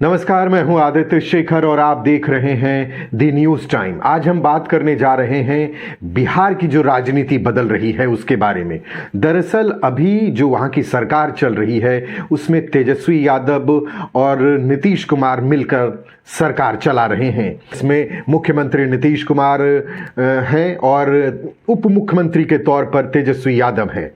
नमस्कार, मैं हूं आदित्य शेखर और आप देख रहे हैं द न्यूज टाइम। आज हम बात करने जा रहे हैं बिहार की जो राजनीति बदल रही है उसके बारे में। दरअसल अभी जो वहां की सरकार चल रही है उसमें तेजस्वी यादव और नीतीश कुमार मिलकर सरकार चला रहे हैं। इसमें मुख्यमंत्री नीतीश कुमार हैं और उप मुख्यमंत्री के तौर पर तेजस्वी यादव हैं।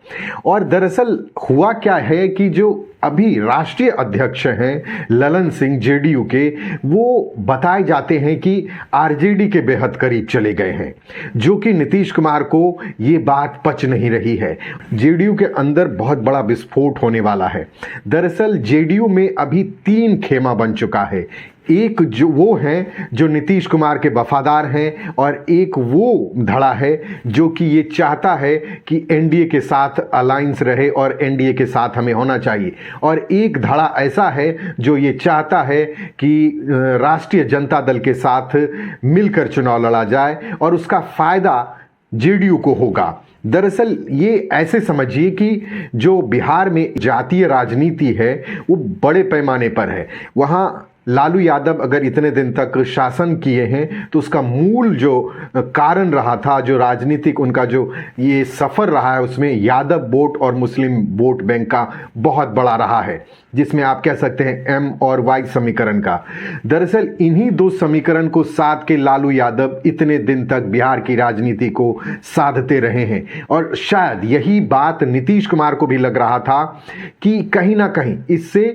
और दरअसल हुआ क्या है कि जो अभी राष्ट्रीय अध्यक्ष हैं ललन सिंह जेडीयू के, वो बताए जाते हैं कि आरजेडी के बेहद करीब चले गए हैं, जो कि नीतीश कुमार को ये बात पच नहीं रही है। जेडीयू के अंदर बहुत बड़ा विस्फोट होने वाला है। दरअसल जेडीयू में अभी 3 खेमा बन चुका है। एक जो वो हैं जो नीतीश कुमार के वफादार हैं, और एक वो धड़ा है जो कि ये चाहता है कि एनडीए के साथ अलायंस रहे और एनडीए के साथ हमें होना चाहिए, और एक धड़ा ऐसा है जो ये चाहता है कि राष्ट्रीय जनता दल के साथ मिलकर चुनाव लड़ा जाए और उसका फायदा जेडीयू को होगा। दरअसल ये ऐसे समझिए कि जो बिहार में जातीय राजनीति है वो बड़े पैमाने पर है। वहाँ लालू यादव अगर इतने दिन तक शासन किए हैं तो उसका मूल जो कारण रहा था, जो राजनीतिक उनका जो ये सफ़र रहा है, उसमें यादव वोट और मुस्लिम वोट बैंक का बहुत बड़ा रहा है, जिसमें आप कह सकते हैं एम और वाई समीकरण का। दरअसल इन्हीं 2 समीकरण को साध के लालू यादव इतने दिन तक बिहार की राजनीति को साधते रहे हैं, और शायद यही बात नीतीश कुमार को भी लग रहा था कि कहीं ना कहीं इससे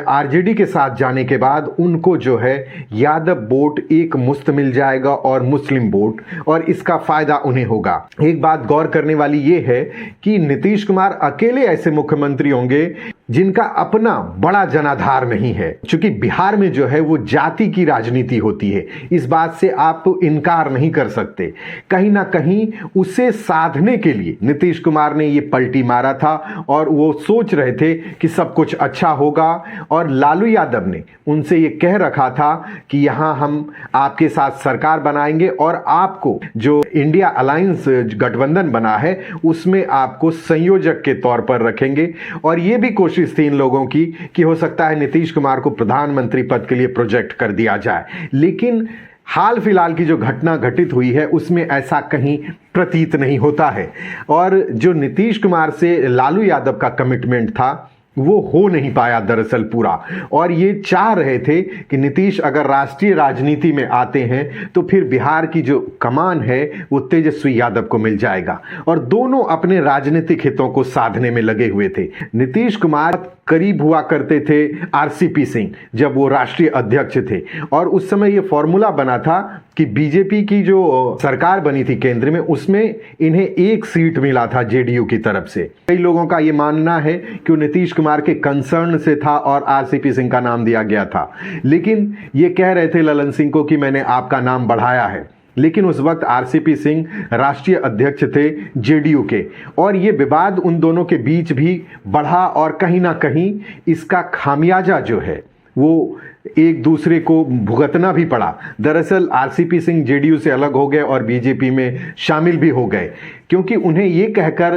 आरजेडी के साथ जाने के बाद उनको जो है यादव वोट एक मुश्त मिल जाएगा और मुस्लिम वोट, और इसका फायदा उन्हें होगा। एक बात गौर करने वाली ये है कि नीतीश कुमार अकेले ऐसे मुख्यमंत्री होंगे जिनका अपना बड़ा जनाधार नहीं है, क्योंकि बिहार में जो है वो जाति की राजनीति होती है। इस बात से आप इनकार नहीं कर सकते। कहीं ना कहीं उसे साधने के लिए नीतीश कुमार ने ये पलटी मारा था, और वो सोच रहे थे कि सब कुछ अच्छा होगा, और लालू यादव ने उनसे ये कह रखा था कि यहाँ हम आपके साथ सरकार बनाएंगे और आपको जो इंडिया अलायंस गठबंधन बना है उसमें आपको संयोजक के तौर पर रखेंगे। और ये भी कोशिश थी इन लोगों की कि हो सकता है नीतीश कुमार को प्रधानमंत्री पद के लिए प्रोजेक्ट कर दिया जाए, लेकिन हाल फिलहाल की जो घटना घटित हुई है उसमें ऐसा कहीं प्रतीत नहीं होता है। और जो नीतीश कुमार से लालू यादव का कमिटमेंट था वो हो नहीं पाया दरअसल पूरा, और ये चाह रहे थे कि नीतीश अगर राष्ट्रीय राजनीति में आते हैं तो फिर बिहार की जो कमान है वो तेजस्वी यादव को मिल जाएगा, और दोनों अपने राजनीतिक हितों को साधने में लगे हुए थे। नीतीश कुमार करीब हुआ करते थे आरसीपी सिंह जब वो राष्ट्रीय अध्यक्ष थे, और उस समय ये फॉर्मूला बना था कि बीजेपी की जो सरकार बनी थी केंद्र में, उसमें इन्हें 1 सीट मिला था जेडीयू की तरफ से। कई लोगों का ये मानना है कि वो नीतीश कुमार के कंसर्न से था और आरसीपी सिंह का नाम दिया गया था, लेकिन ये कह रहे थे ललन सिंह को कि मैंने आपका नाम बढ़ाया है। लेकिन उस वक्त आरसीपी सिंह राष्ट्रीय अध्यक्ष थे जेडीयू के, और ये विवाद उन दोनों के बीच भी बढ़ा, और कहीं ना कहीं इसका खामियाजा जो है वो एक दूसरे को भुगतना भी पड़ा। दरअसल आरसीपी सिंह जेडीयू से अलग हो गए और बीजेपी में शामिल भी हो गए, क्योंकि उन्हें ये कहकर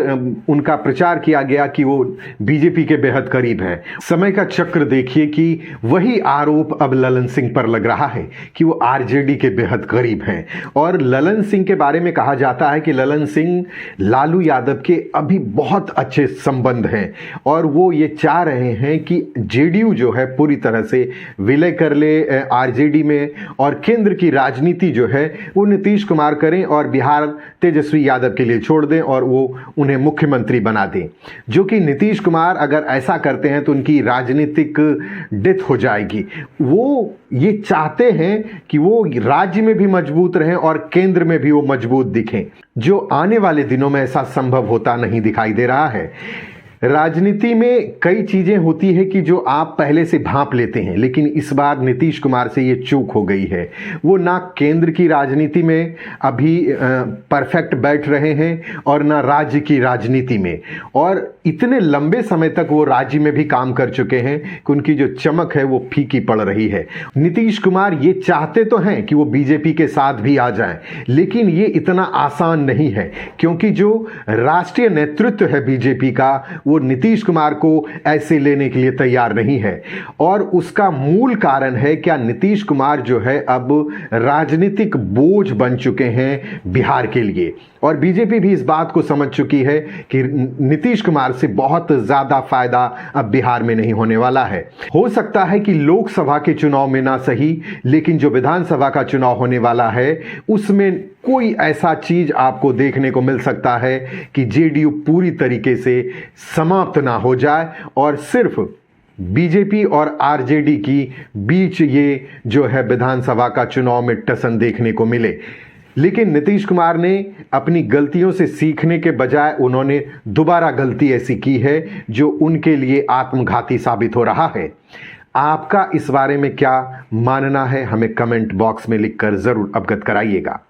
उनका प्रचार किया गया कि वो बीजेपी के बेहद करीब हैं। समय का चक्र देखिए कि वही आरोप अब ललन सिंह पर लग रहा है कि वो आरजेडी के बेहद करीब हैं। और ललन सिंह के बारे में कहा जाता है कि ललन सिंह लालू यादव के अभी बहुत अच्छे संबंध हैं, और वो ये चाह रहे हैं कि जेडीयू जो है पूरी तरह से विलय कर ले आरजेडी में, और केंद्र की राजनीति जो है वो नीतीश कुमार करें और बिहार तेजस्वी यादव के लिए छोड़ दें और वो उन्हें मुख्यमंत्री बना दें। जो कि नीतीश कुमार अगर ऐसा करते हैं तो उनकी राजनीतिक डेथ हो जाएगी। वो ये चाहते हैं कि वो राज्य में भी मजबूत रहें और केंद्र में भी वो मजबूत दिखें, जो आने वाले दिनों में ऐसा संभव होता नहीं दिखाई दे रहा है। राजनीति में कई चीजें होती है कि जो आप पहले से भांप लेते हैं, लेकिन इस बार नीतीश कुमार से ये चूक हो गई है। वो ना केंद्र की राजनीति में अभी परफेक्ट बैठ रहे हैं और ना राज्य की राजनीति में, और इतने लंबे समय तक वो राज्य में भी काम कर चुके हैं कि उनकी जो चमक है वो फीकी पड़ रही है। नीतीश कुमार ये चाहते तो हैं कि वो बीजेपी के साथ भी आ जाएं, लेकिन ये इतना आसान नहीं है, क्योंकि जो राष्ट्रीय नेतृत्व है बीजेपी का वो नीतीश कुमार को ऐसे लेने के लिए तैयार नहीं है। और उसका मूल कारण है क्या, नीतीश कुमार जो है अब राजनीतिक बोझ बन चुके हैं बिहार के लिए। और बीजेपी भी इस बात को समझ चुकी है कि नीतीश कुमार से बहुत ज्यादा फायदा अब बिहार में नहीं होने वाला है। हो सकता है कि लोकसभा के चुनाव में ना सही, लेकिन जो विधानसभा का चुनाव होने वाला है उसमें कोई ऐसा चीज आपको देखने को मिल सकता है कि जेडीयू पूरी तरीके से समाप्त ना हो जाए और सिर्फ बीजेपी और आरजेडी की बीच ये जो है विधानसभा का चुनाव में टसन देखने को मिले। लेकिन नीतीश कुमार ने अपनी गलतियों से सीखने के बजाय उन्होंने दोबारा गलती ऐसी की है जो उनके लिए आत्मघाती साबित हो रहा है। आपका इस बारे में क्या मानना है, हमें कमेंट बॉक्स में लिखकर जरूर अवगत कराइएगा।